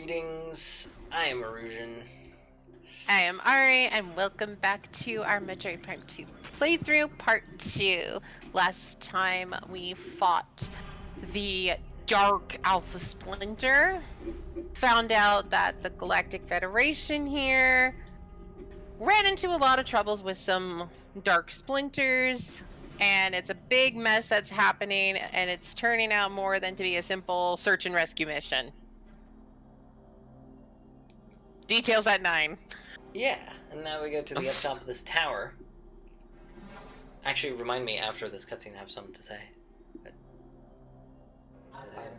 Greetings, I am Erusean. I am Ahri, and welcome back to our Metroid Prime 2 playthrough, part 2. Last time we fought the Dark Alpha Splinter, found out that the Galactic Federation here ran into a lot of troubles with some Dark Splinters, and it's a big mess that's happening, and it's turning out more than to be a simple search and rescue mission. Details at 9. Yeah, and now we go to the up top of this tower. Actually, remind me after this cutscene I have something to say. But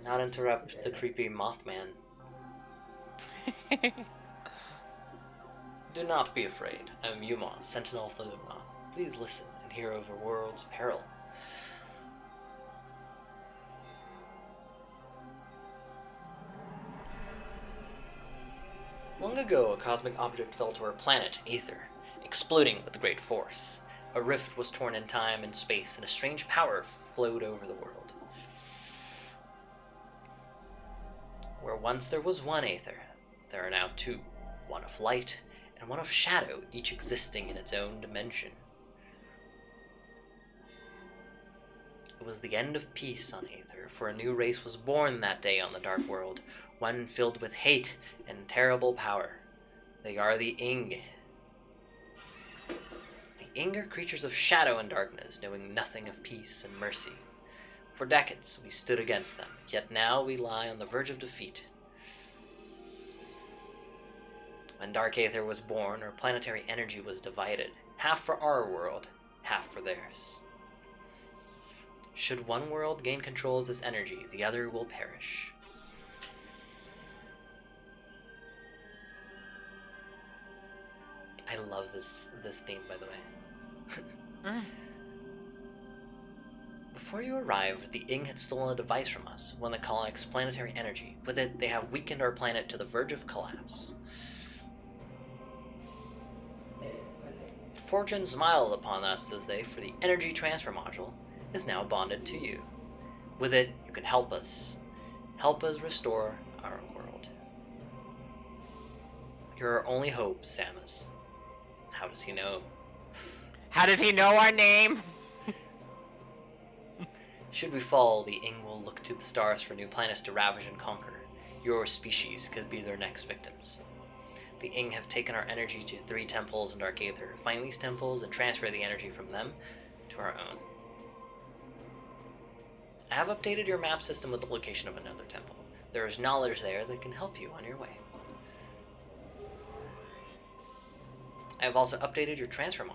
not interrupt the creepy Mothman. Do not be afraid. I am Yuma, Sentinel of the Luna. Please listen and hear of a world's peril. Long ago, a cosmic object fell to our planet, Aether, exploding with a great force. A rift was torn in time and space, and a strange power flowed over the world. Where once there was one Aether, there are now two, one of light and one of shadow, each existing in its own dimension. It was the end of peace on Aether, for a new race was born that day on the Dark World, one filled with hate and terrible power. They are the Ing. The Ing are creatures of shadow and darkness, knowing nothing of peace and mercy. For decades we stood against them, yet now we lie on the verge of defeat. When Dark Aether was born, our planetary energy was divided, half for our world, half for theirs. Should one world gain control of this energy, the other will perish. I love this theme, by the way. Before you arrived, the Ing had stolen a device from us, one that collects planetary energy. With it, they have weakened our planet to the verge of collapse. Fortune smiled upon us as they, for the energy transfer module, is now bonded to you. With it, you can help us restore our world. You're our only hope, Samus. How does he know? How does he know our name? Should we fall, the Ing will look to the stars for new planets to ravage and conquer. Your species could be their next victims. The Ing have taken our energy to 3 temples in Dark Aether. Find these temples and transfer the energy from them to our own. I have updated your map system with the location of another temple. There is knowledge there that can help you on your way. I have also updated your translator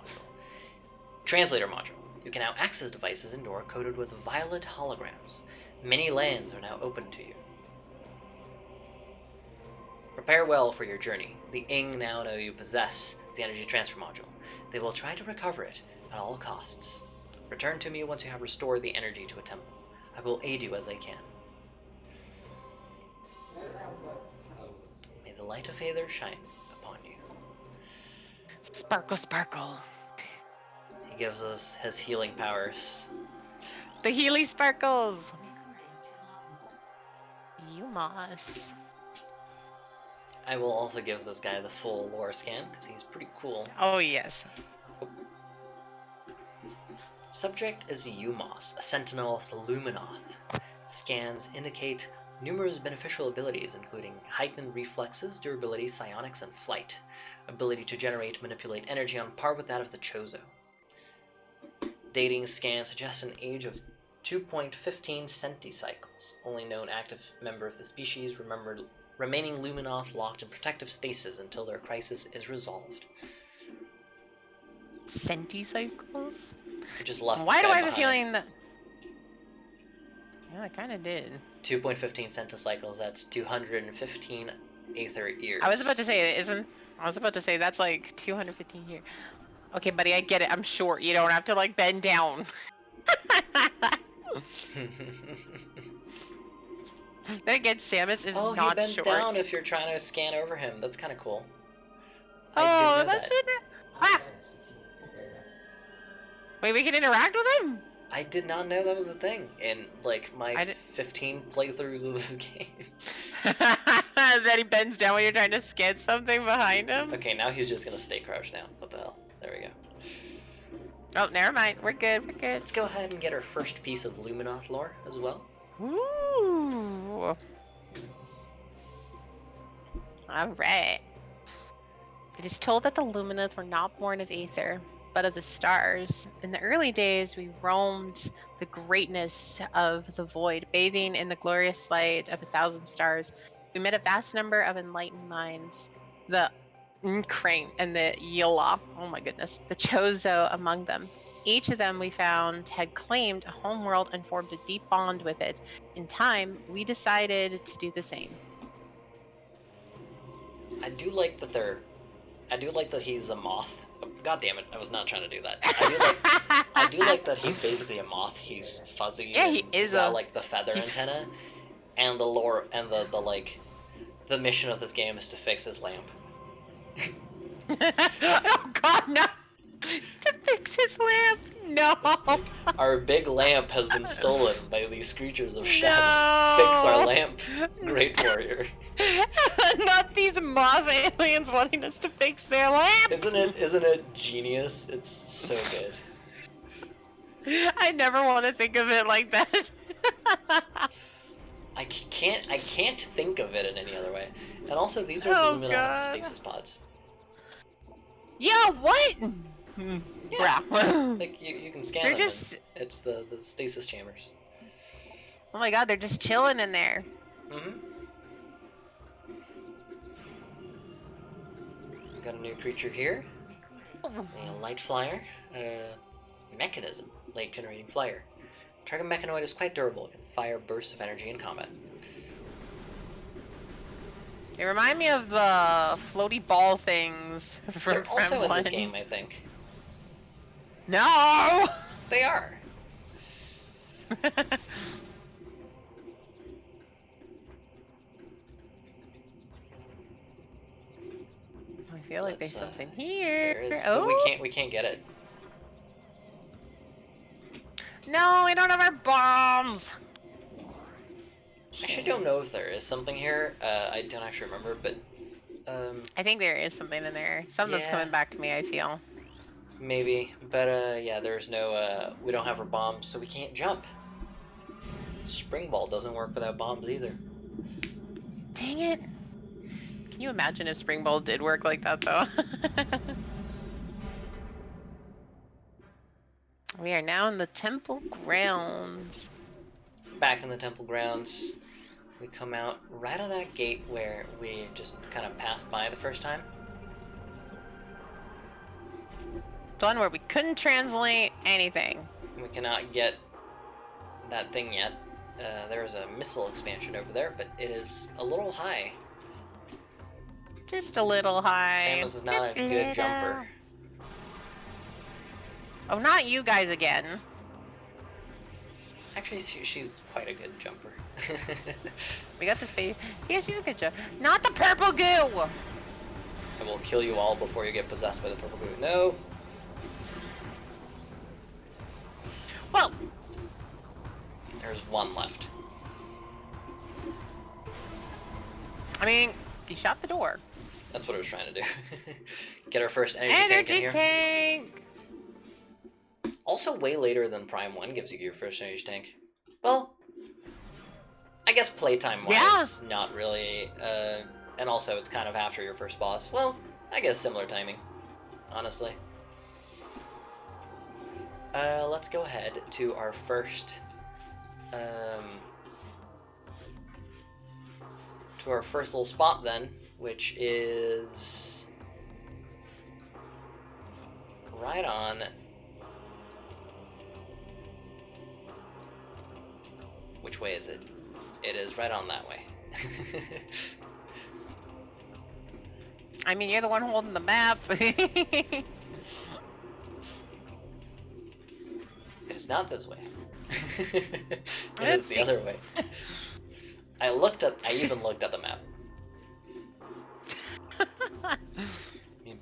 module. You can now access devices indoor coded with violet holograms. Many lands are now open to you. Prepare well for your journey. The Ing now know you possess the energy transfer module. They will try to recover it at all costs. Return to me once you have restored the energy to a temple. I will aid you as I can. May the light of Aether shine upon you. Sparkle, sparkle. He gives us his healing powers. The Healy sparkles. You must. I will also give this guy the full lore scan, because he's pretty cool. Oh, yes. Oh. Subject is Umos, a sentinel of the Luminoth. Scans indicate numerous beneficial abilities, including heightened reflexes, durability, psionics, and flight. Ability to generate manipulate energy on par with that of the Chozo. Dating scan suggests an age of 2.15 centicycles. Only known active member of the species, remaining Luminoth locked in protective stasis until their crisis is resolved. Centicycles? I just left Why do I have behind. a feeling that... Yeah, I kind of did. 2.15 centicycles, that's 215 Aether years. I was about to say, that's like 215 years. Okay, buddy, I get it. I'm short. You don't have to, like, bend down. Then again, Samus is not short. Oh, he bends down if you're trying to scan over him. That's kind of cool. Oh, that's it. Ah! Wait, we can interact with him? I did not know that was a thing in, like, my 15 playthroughs of this game. And then he bends down when you're trying to sketch something behind him. Okay, now he's just gonna stay crouched down. What the hell? There we go. Oh, never mind. We're good. We're good. Let's go ahead and get our first piece of Luminoth lore as well. Ooh. All right. It is told that the Luminoth were not born of Aether, but of the stars. In the early days, we roamed the greatness of the void, bathing in the glorious light of 1,000 stars. We met a vast number of enlightened minds, the Crane and the Yola, oh my goodness, the Chozo among them. Each of them we found had claimed a homeworld and formed a deep bond with it. In time, we decided to do the same. I do like that he's a moth. Oh, God damn it! I was not trying to do that. I do like that he's basically a moth. He's fuzzy. Yeah, and he is got, like the feather antenna, and the lore and the like. The mission of this game is to fix his lamp. Oh God, no! To fix his lamp, no! Our big lamp has been stolen by these creatures of shadow. No! Fix our lamp, great warrior. Not these moth aliens wanting us to fix their lamp. Isn't it genius? It's so good. I never want to think of it like that. I can't think of it in any other way. And also, these are Luminoth stasis pods. Yeah, what? Yeah. Bruh. Like you can scan They're them. just. It's the stasis chambers. Oh my God, they're just chilling in there. Mm-hmm. We got a new creature here. A light flyer. Mechanism. Light generating flyer. Target mechanoid is quite durable. It can fire bursts of energy in combat. They remind me of the floaty ball things from They're also in one. this game, I think. No! They are. I feel like there's something here. There is, oh, but we can't get it. No, we don't have our bombs. I actually don't know if there is something here. I don't actually remember, but I think there is something in there. Something's Yeah. coming back to me, I feel. maybe. But yeah, there's no. We don't have our bombs, so we can't jump. Spring ball doesn't work without bombs either. Dang it. Can you imagine if Spring Ball did work like that, though? We are now in the temple grounds. Back in the temple grounds, we come out right of that gate where we just kind of passed by the first time. The one where we couldn't translate anything. We cannot get that thing yet. There is a missile expansion over there, but it is a little high. Just a little high. Samus is not a Just good little. jumper. Oh, not you guys again. Actually, she's quite a good jumper. We got this baby. Yeah, she's a good jumper. Not the purple goo! I will kill you all before you get possessed by the purple goo. No! Whoa! There's one left. I mean, you shot the door. That's what I was trying to do. Get our first energy tank in here. Tank! Also way later than Prime 1 gives you your first energy tank. Well, I guess playtime-wise, not really. And also, it's kind of after your first boss. Well, I guess similar timing, honestly. Let's go ahead to our first... to our first little spot then, which is... right on... Which way is it? It is right on that way. I mean, you're the one holding the map. It is not this way. It is the other way. I even looked at the map.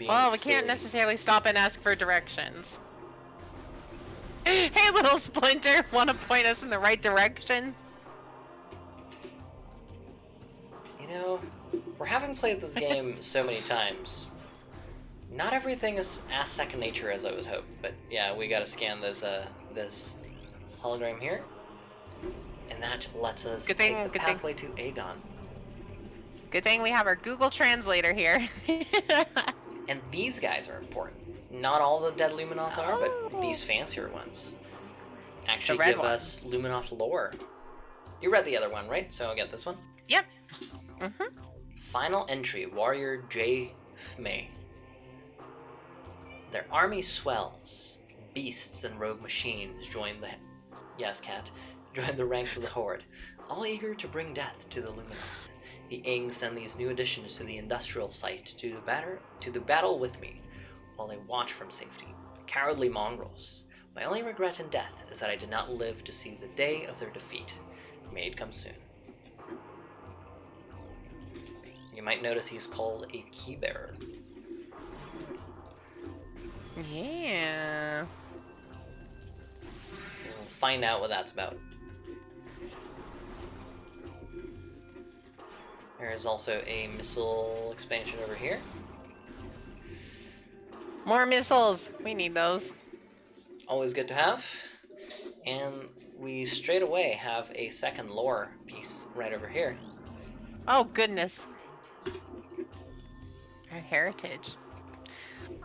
Well, we can't necessarily stop and ask for directions. Hey, little Splinter, want to point us in the right direction? You know, we're having played this game so many times. Not everything is as second nature as I was hoping, but yeah, we gotta scan this hologram here, and that lets us take the pathway to Aegon. Good thing we have our Google Translator here. And these guys are important. Not all the dead Luminoth are, but these fancier ones actually give us Luminoth lore. You read the other one, right? So I'll get this one. Yep. Final entry, Warrior J. Fmei. Their army swells. Beasts and rogue machines join the... Yes, cat. Join the ranks of the Horde, all eager to bring death to the Luminoth. The Ing send these new additions to the industrial site to the battle with me, while they watch from safety. Cowardly mongrels. My only regret in death is that I did not live to see the day of their defeat. May it come soon. You might notice he's called a key bearer. Yeah. We'll find out what that's about. There is also a missile expansion over here. More missiles. We need those. Always good to have. And we straight away have a second lore piece right over here. Oh, goodness. Our heritage.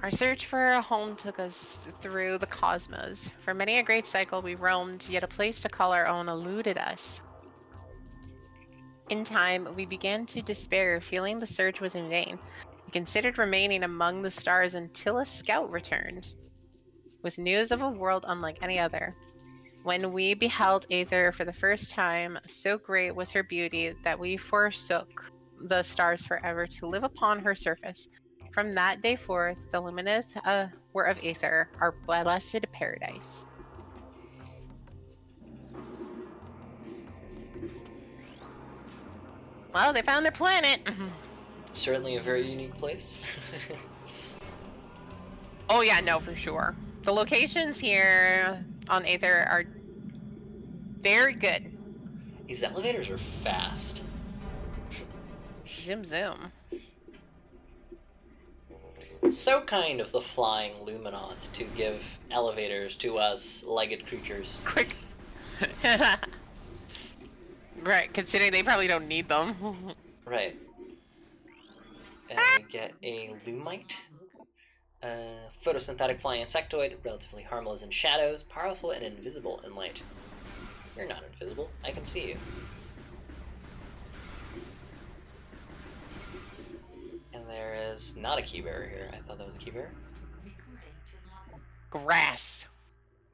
Our search for a home took us through the cosmos. For many a great cycle we roamed, yet a place to call our own eluded us. In time, we began to despair, feeling the search was in vain. We considered remaining among the stars until a scout returned, with news of a world unlike any other. When we beheld Aether for the first time, so great was her beauty that we forsook the stars forever to live upon her surface. From that day forth, the Luminoth were of Aether, our blessed paradise. Well, they found their planet. Certainly a very unique place. Oh yeah, no, for sure. The locations here on Aether are very good. These elevators are fast. Zoom, zoom. So kind of the flying Luminoth to give elevators to us legged creatures. Quick. Right, considering they probably don't need them. Right. And we get a Lumite. Photosynthetic flying insectoid, relatively harmless in shadows, powerful and invisible in light. You're not invisible. I can see you. And there is not a key bearer here. I thought that was a key bearer. Grass.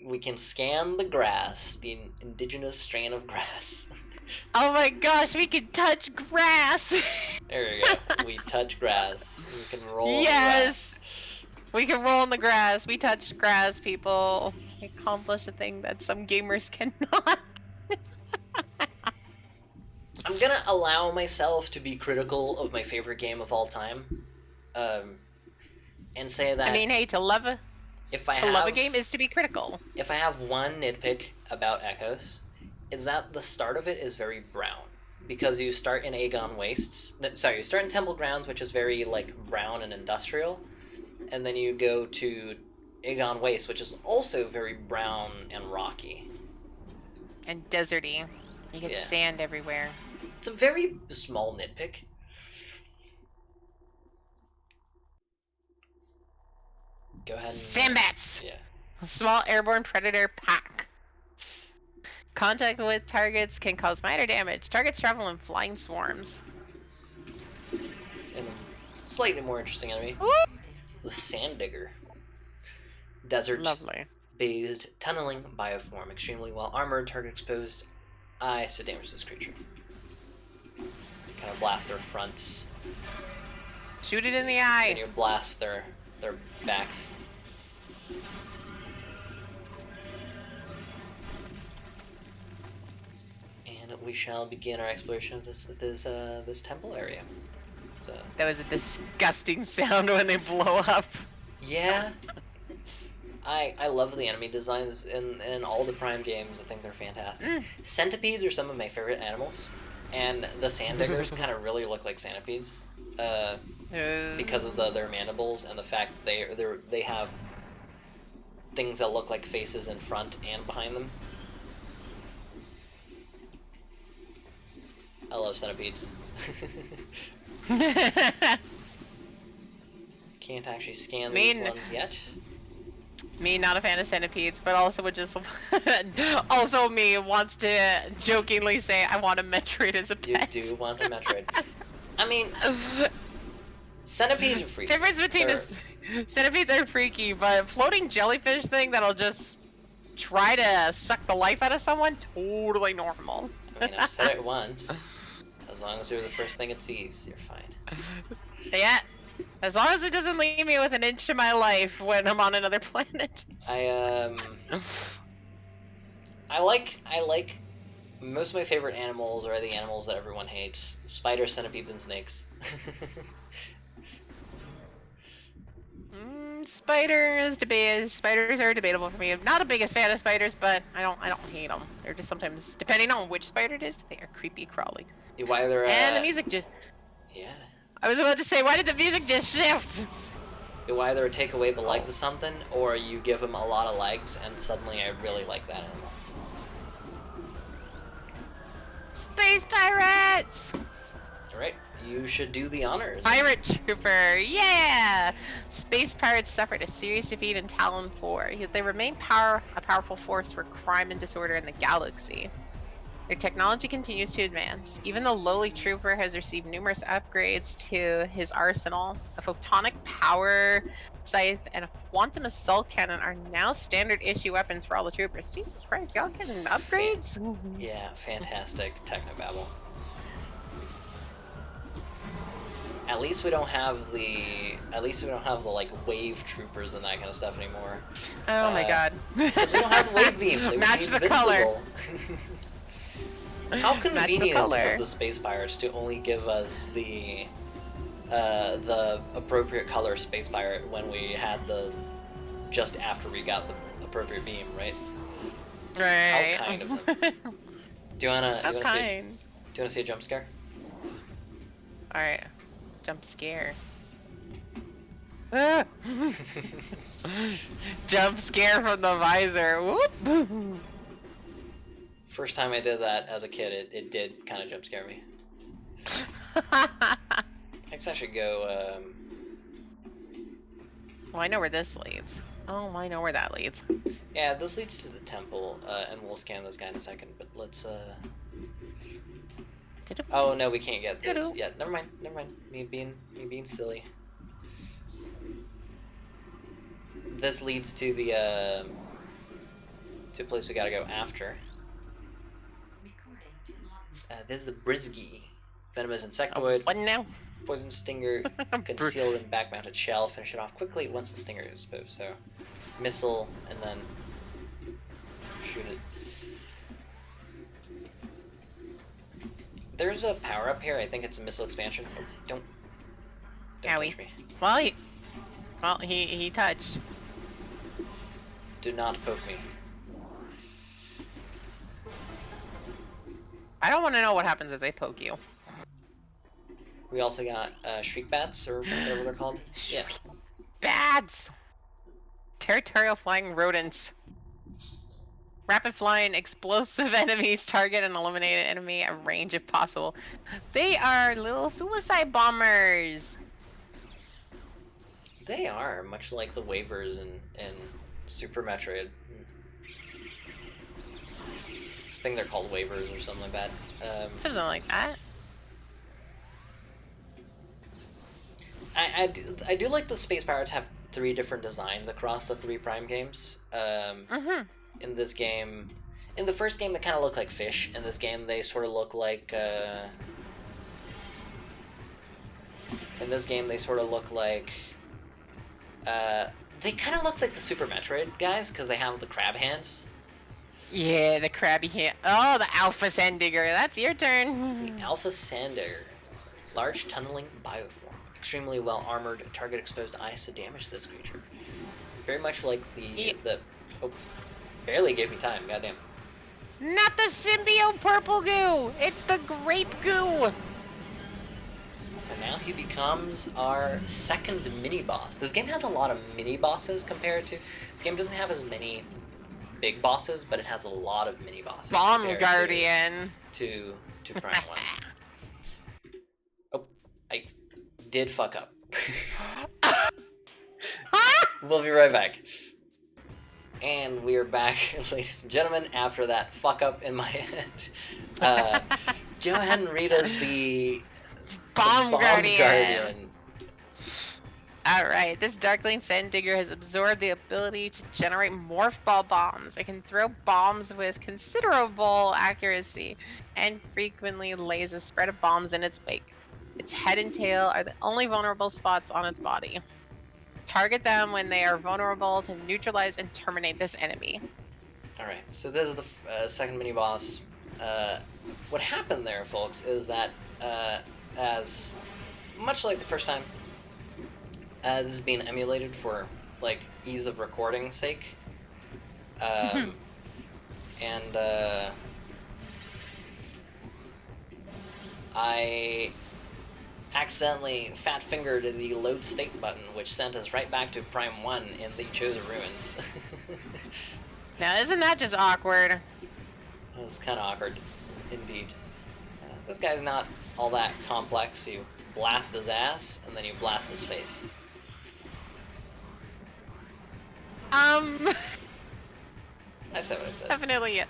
We can scan the grass, the indigenous strain of grass. Oh my gosh, we can touch grass! There we go. We touch grass. We can roll Yes! the grass. We can roll in the grass. We touch grass, people. We accomplish a thing that some gamers cannot. I'm gonna allow myself to be critical of my favorite game of all time. And say that... I mean, hey, to love a game is to be critical. If I have one nitpick about Echoes, is that the start of it is very brown. Because you start in Aegon Wastes... Sorry, you start in Temple Grounds, which is very, like, brown and industrial. And then you go to Aegon Waste, which is also very brown and rocky. And deserty. You get sand everywhere. It's a very small nitpick. Go ahead and... Sandbats! Yeah. A small airborne predator pack. Contact with targets can cause minor damage. Targets travel in flying swarms. And a slightly more interesting enemy. Woo! The Sand Digger. Desert. Lovely. Bathed, tunneling bioform, extremely well armored, target exposed. Eyes to damage this creature. Kind of blast their fronts. Shoot it in the eye. And you blast their backs. And we shall begin our exploration of this temple area. So. That was a disgusting sound when they blow up. Yeah. I love the enemy designs in all the Prime games. I think they're fantastic. Centipedes are some of my favorite animals. And the sand diggers kind of really look like centipedes, because of their mandibles and the fact that they have things that look like faces in front and behind them. I love centipedes. Can't actually scan these ones yet. Me, not a fan of centipedes, but also would just also me wants to jokingly say I want a Metroid as a pet. You do want a Metroid. I mean, centipedes are freaky. Difference between centipedes are freaky, but floating jellyfish thing that'll just try to suck the life out of someone, totally normal. I mean, I've said it once. As long as you're the first thing it sees, you're fine. Yeah. As long as it doesn't leave me with an inch to my life when I'm on another planet. I like most of my favorite animals are the animals that everyone hates. Spiders, centipedes, and snakes. Spiders are debatable for me. I'm not a biggest fan of spiders, but I don't hate them. They're just sometimes, depending on which spider it is, they are creepy crawly. Why they're and the music just... Yeah. I was about to say, why did the music just shift? You either take away the legs of something, or you give them a lot of legs, and suddenly I really like that animal. Space pirates! Alright, you should do the honors. Pirate Trooper, yeah! Space pirates suffered a serious defeat in Talon 4, yet they remain a powerful force for crime and disorder in the galaxy. Their technology continues to advance. Even the lowly trooper has received numerous upgrades to his arsenal. A photonic power scythe and a quantum assault cannon are now standard issue weapons for all the troopers. Jesus Christ, y'all getting upgrades? Yeah, fantastic technobabble. At least we don't have the like wave troopers and that kind of stuff anymore. Oh my god. Because we don't have the wave beam. They Match would be the color. invincible. How convenient of the space pirates to only give us the appropriate color space pirate when we had just after we got the appropriate beam, right? Right. How kind of them. Do you wanna see a jump scare? Alright. Jump scare. Ah! Jump scare from the visor. Whoop! First time I did that as a kid, it did kind of jump scare me. Next I should go, Well, I know where this leads. Oh, I know where that leads. Yeah, this leads to the temple, and we'll scan this guy in a second, but let's, Oh, no, we can't get this. Yeah, never mind. Me being silly. This leads to the, to a place we gotta go after. This is a Brisgy. Venomous insectoid. What now? Poison stinger concealed in back-mounted shell. Finish it off quickly once the stinger is exposed. So, missile and then shoot it. There's a power up here. I think it's a missile expansion. Oh, don't touch me. Well, he touched. Do not poke me. I don't want to know what happens if they poke you. We also got shriek bats, or whatever they're called. Yeah. Bats! Territorial flying rodents. Rapid flying, explosive enemies target and eliminate an enemy at range if possible. They are little suicide bombers! They are, much like the waivers in Super Metroid. I think they're called waivers or something like that. Something like that. I do like the Space Pirates have 3 different designs across the 3 Prime games. In this game, in the first game they kind of look like fish. In this game they sort of look like they kind of look like the Super Metroid guys because they have the crab hands. Yeah, the crabby hand. Oh, the Alpha Sand Digger. That's your turn. The Alpha Sand Digger. Large tunneling bioform. Extremely well armored. Target exposed eyes to damage this creature. Very much like the... Oh, barely gave me time. Goddamn. Not the symbiote purple goo! It's the grape goo! And now he becomes our second mini-boss. This game has a lot of mini-bosses compared to... This game doesn't have as many big bosses, but it has a lot of mini-bosses Bomb compared Guardian. to Prime 1. Oh, I did fuck up. We'll be right back. And we are back, ladies and gentlemen, after that fuck up in my head. Go ahead and read us the Bomb Guardian. Guardian. Alright, this Darkling Sand Digger has absorbed the ability to generate morph ball bombs. It can throw bombs with considerable accuracy and frequently lays a spread of bombs in its wake. Its head and tail are the only vulnerable spots on its body. Target them when they are vulnerable to neutralize and terminate this enemy. Alright, so this is the second mini-boss. What happened there, folks, is that as much like the first time, this is being emulated for like ease of recording sake. And I accidentally fat-fingered the load state button, which sent us right back to Prime 1 in the Chosen Ruins. Now, isn't that just awkward? It was kind of awkward, indeed. This guy's not all that complex. You blast his ass, and then you blast his face. I said what I said. Definitely.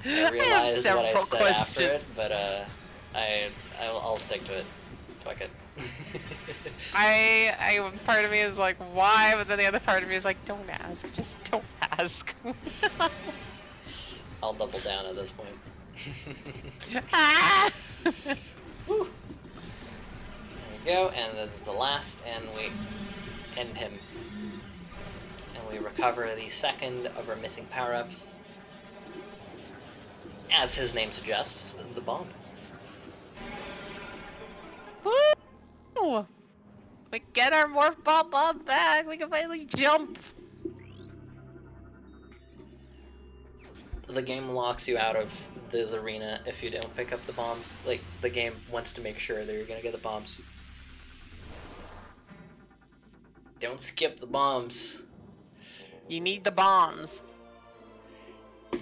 I realized what I said questions. after it, but I'll stick to it. Fuck it. I part of me is like, why? But then the other part of me is like, don't ask. Just don't ask. I'll double down at this point. Ah! Whew. There we go, and this is the last, and we end him. And we recover the second of our missing power-ups. As his name suggests, the bomb. Woo! We get our morph ball bomb back. We can finally jump. The game locks you out of this arena if you don't pick up the bombs. Like, the game wants to make sure that you're gonna get the bombs. Don't skip the bombs. You need the bombs.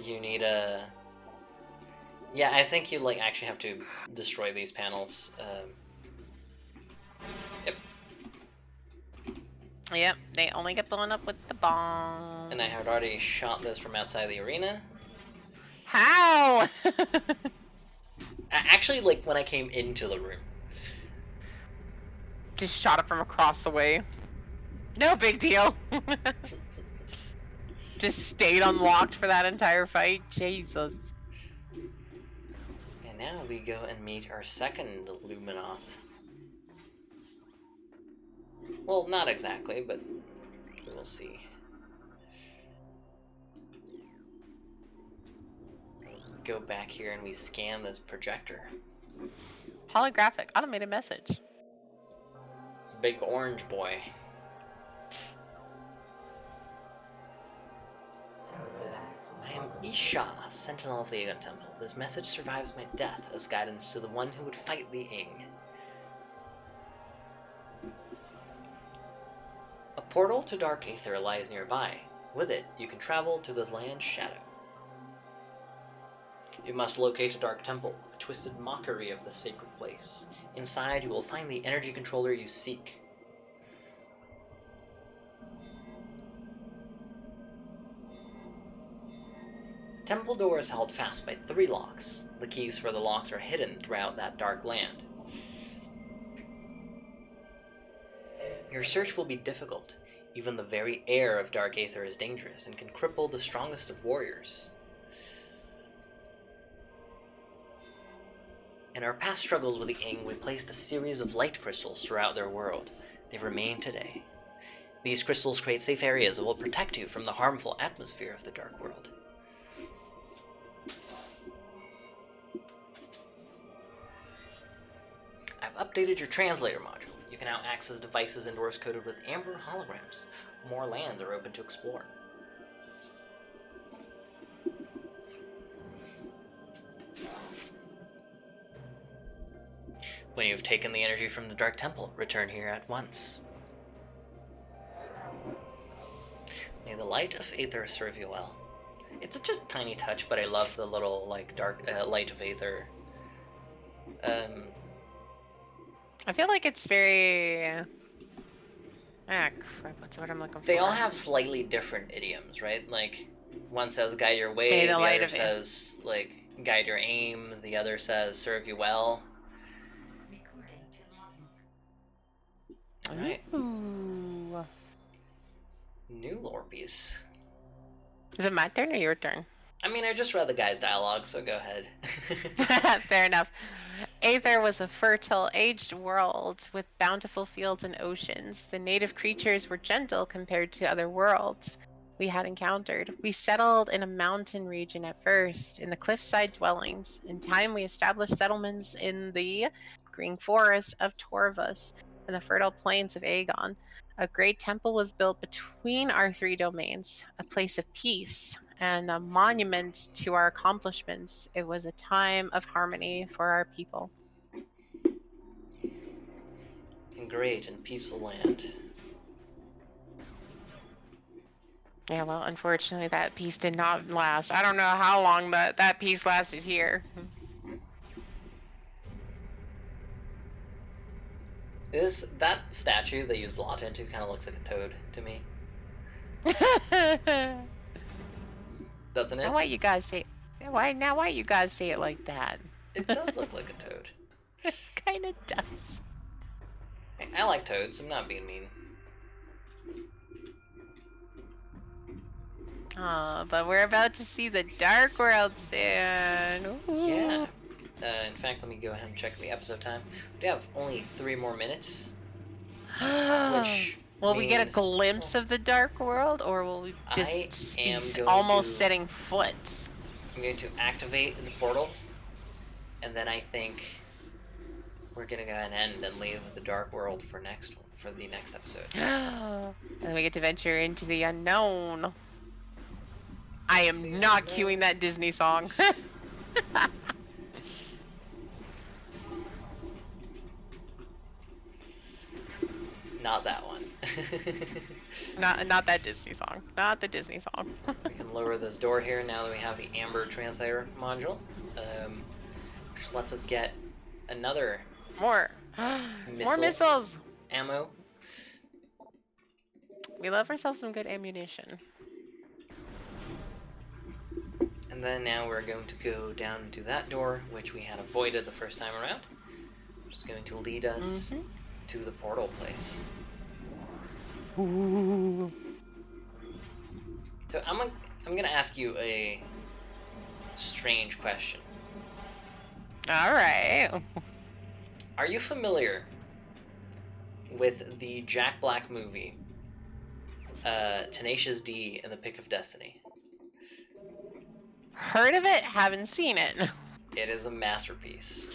You need a... Yeah, I think you like actually have to destroy these panels. Yep. Yep, they only get blown up with the bombs. And I had already shot this from outside the arena. How? Actually, like, when I came into the room. Just shot it from across the way. No big deal. Just stayed unlocked for that entire fight. Jesus. And now we go and meet our second Luminoth. Well, not exactly, but we'll see. Go back here and we scan this projector. Holographic automated message. It's a big orange boy. I am Isha, Sentinel of the Aegon Temple. This message survives my death as guidance to the one who would fight the Ing. A portal to Dark Aether lies nearby. With it, you can travel to this land's shadow. You must locate a dark temple, a twisted mockery of the sacred place. Inside, you will find the energy controller you seek. The temple door is held fast by 3 locks. The keys for the locks are hidden throughout that dark land. Your search will be difficult. Even the very air of Dark Aether is dangerous and can cripple the strongest of warriors. In our past struggles with the Ing, we placed a series of light crystals throughout their world. They remain today. These crystals create safe areas that will protect you from the harmful atmosphere of the Dark World. I've updated your translator module. You can now access devices and doors coded with amber holograms. More lands are open to explore. When you have taken the energy from the Dark Temple, return here at once. May the light of Aether serve you well. It's just a tiny touch, but I love the little like dark light of Aether. I feel like it's very... Ah, crap, what's what I'm looking for? They all have slightly different idioms, right? Like, one says guide your way, May the the light other of it. says, like, guide your aim, the other says serve you well. Alright. Ooh. New lore piece. Is it my turn or your turn? I mean, I just read the guy's dialogue, so go ahead. Fair enough. Aether was a fertile, aged world with bountiful fields and oceans. The native creatures were gentle compared to other worlds we had encountered. We settled in a mountain region at first, in the cliffside dwellings. In time, we established settlements in the green forest of Torvus and the fertile plains of Aegon. A great temple was built between our three domains, a place of peace and a monument to our accomplishments. It was a time of harmony for our people. Great and peaceful land. Yeah, well, unfortunately, that peace did not last. I don't know how long that peace lasted here. That statue they use Zlata into kind of looks like a toad to me, doesn't it? Why you guys say? Why you guys say it like that? It does look like a toad. It kind of does. I like toads. I'm not being mean. But we're about to see the Dark World soon. Ooh. Yeah. In fact, let me go ahead and check the episode time. We have only 3 more minutes. Which will we get a means- glimpse of the Dark World, or will we I just am be going almost to- setting foot? I'm going to activate the portal, and then I think we're gonna go ahead and end and leave the Dark World for the next episode. And then we get to venture into the unknown. I am not cueing that Disney song. Not that one. not that Disney song. Not the Disney song. We can lower this door here now that we have the Amber Translator module, which lets us get another More. More missiles. ammo. We love ourselves some good ammunition. And then now we're going to go down into that door, which we had avoided the first time around, which is going to lead us to the portal place. Ooh. So I'm gonna ask you a strange question. All right. Are you familiar with the Jack Black movie, Tenacious D and the Pick of Destiny? Heard of it, haven't seen it. It is a masterpiece.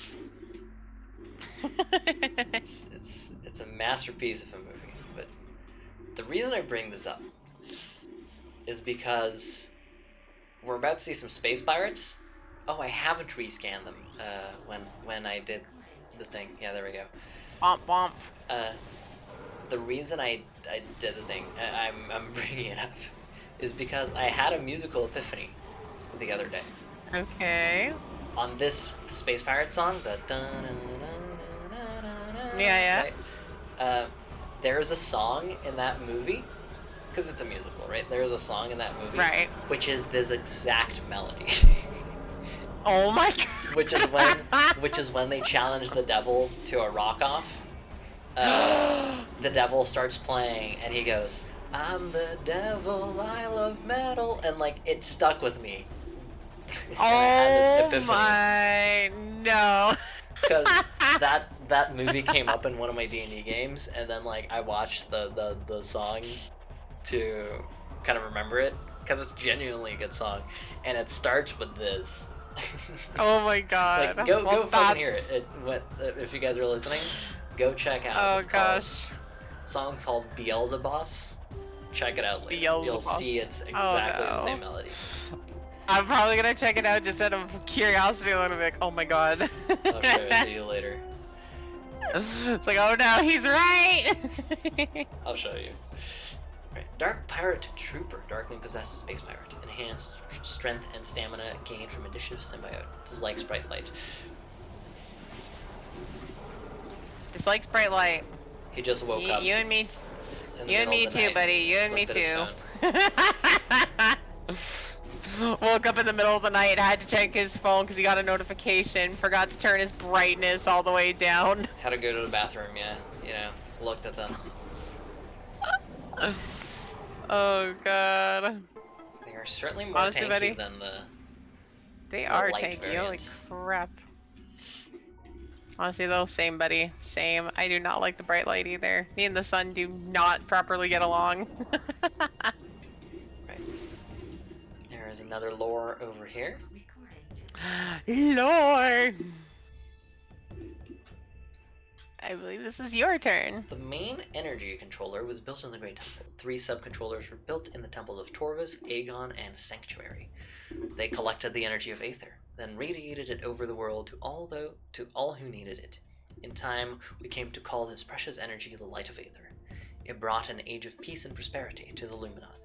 It's a masterpiece of a movie. But the reason I bring this up is because we're about to see some space pirates. Oh, I haven't rescanned them when I did the thing. Yeah, there we go. Womp womp. The reason I did the thing, I'm bringing it up, is because I had a musical epiphany the other day. Okay. On this Space Pirate song, the Yeah. right? There's a song in that movie, because it's a musical, right? There's a song in that movie, Right. which is this exact melody. Oh my god. which is when they challenge the devil to a rock off. The devil starts playing, and he goes, "I'm the devil, I love metal," and like it stuck with me. And I had this Oh my no. because that movie came up in one of my D&D games, and then like I watched the song to kind of remember it, because it's genuinely a good song, and it starts with this. Oh my god. Like go Well, fucking hear that's- it. If you guys are listening, go check out. Oh It's called- gosh. song's called Beelzebub. Check it out later. You'll Beelzebub. see it's exactly the no. same melody. I'm probably gonna check it out just out of curiosity and I'm like, oh my god. I'll show it to you later. It's like, oh no, he's right. I'll show you. Right. Dark Pirate Trooper. Darkly possessed space pirate. Enhanced strength and stamina gained from initiative symbiote. Dislikes bright light. Dislikes bright light. He just woke up. You and me. in the You and middle me of the too, night. buddy. You and me Looked at his too. Woke up in the middle of the night, had to check his phone because he got a notification. Forgot to turn his brightness all the way down. Had to go to the bathroom, yeah. You know, looked at them. Oh god. They are certainly more Honestly, tanky buddy, than the... They the are light tanky. Holy variants. crap. Honestly though, same buddy. Same. I do not like the bright light either. Me and the sun do not properly get along. Right. There is another lore over here. Lord! I believe this is your turn. The main energy controller was built in the Great Temple. 3 sub-controllers were built in the temples of Torvus, Aegon, and Sanctuary. They collected the energy of Aether, then radiated it over the world to all who needed it. In time, we came to call this precious energy the Light of Aether. It brought an age of peace and prosperity to the Luminath.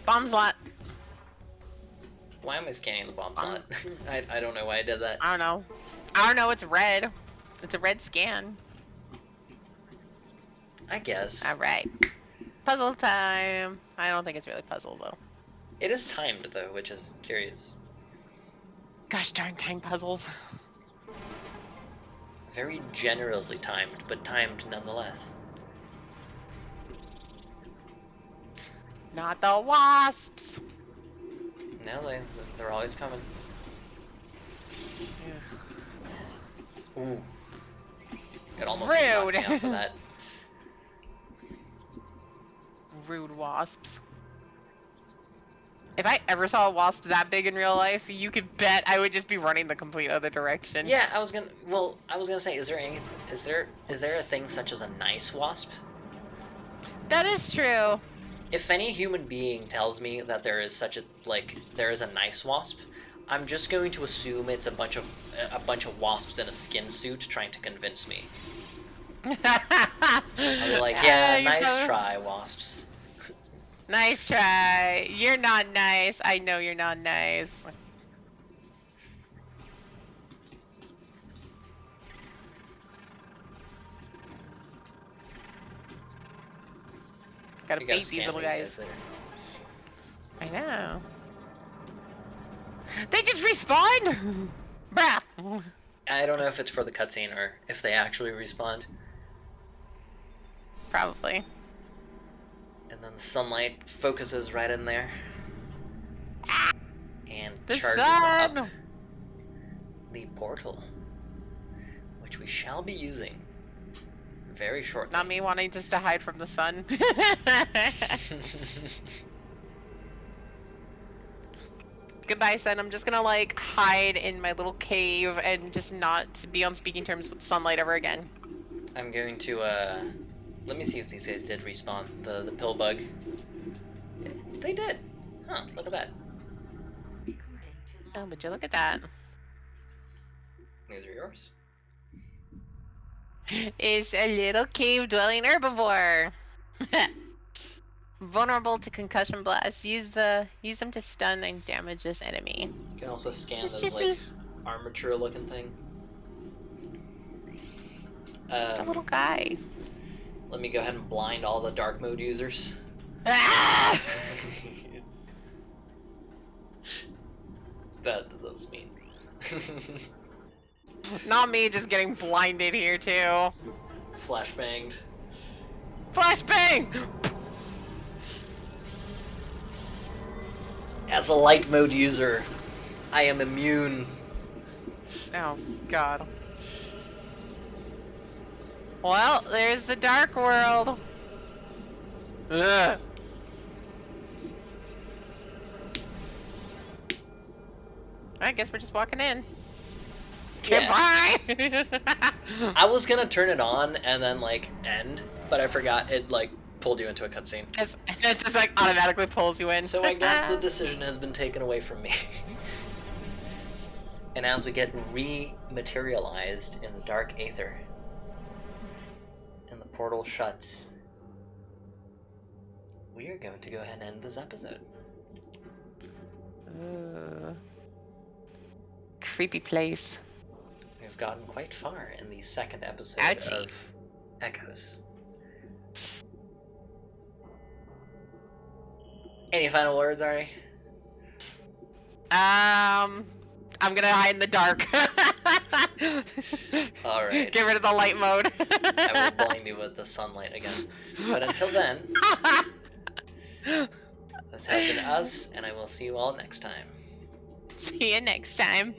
Bomb slot. Why am I scanning the bomb slot? I don't know why I did that. I don't know. I don't know, it's red. It's a red scan. I guess. Alright. Puzzle time. I don't think it's really puzzle though. It is timed though, which is curious. Gosh darn time puzzles. Very generously timed, but timed nonetheless. Not the wasps. No, they're always coming. Ooh. It almost knocked me out for that. Rude wasps. If I ever saw a wasp that big in real life, you could bet I would just be running the complete other direction. Yeah, I was gonna say, is there a thing such as a nice wasp? That is true. If any human being tells me that there is a nice wasp, I'm just going to assume it's a bunch of wasps in a skin suit trying to convince me. I'll be like, yeah, nice try, wasps. Nice try. You're not nice. I know you're not nice. Gotta face these little guys. I know. They just respawned! Bruh! I don't know if it's for the cutscene or if they actually respawned. Probably. And then the sunlight focuses right in there. And The charges sun! up the portal, which we shall be using very shortly. Not me wanting just to hide from the sun. Goodbye, sun. I'm just gonna like hide in my little cave and just not be on speaking terms with sunlight ever again. I'm going to let me see if these guys did respawn. The pill bug. They did. Huh, look at that. Oh, would you look at that? These are yours. Is a little cave-dwelling herbivore. Vulnerable to concussion blasts. Use them to stun and damage this enemy. You can also scan It's those just like armature-looking thing. It's a little guy. Let me go ahead and blind all the dark mode users. Ah! That does mean. Not me, just getting blinded here too. Flashbanged. Flashbang! As a light mode user, I am immune. Oh god. Well, there's the dark world. Ugh. I guess we're just walking in. Yeah. Goodbye! I was gonna turn it on and then like end, but I forgot it like pulled you into a cutscene. It just like automatically pulls you in. So I guess the decision has been taken away from me. And as we get rematerialized in the dark aether, and the portal shuts, we are going to go ahead and end this episode. Creepy place. We've gotten quite far in the second episode Ouchie. of Echoes. Any final words, Ahri? I'm gonna hide in the dark. Alright. Get rid of the light mode. I will blind you with the sunlight again. But until then, this has been us, and I will see you all next time. See you next time.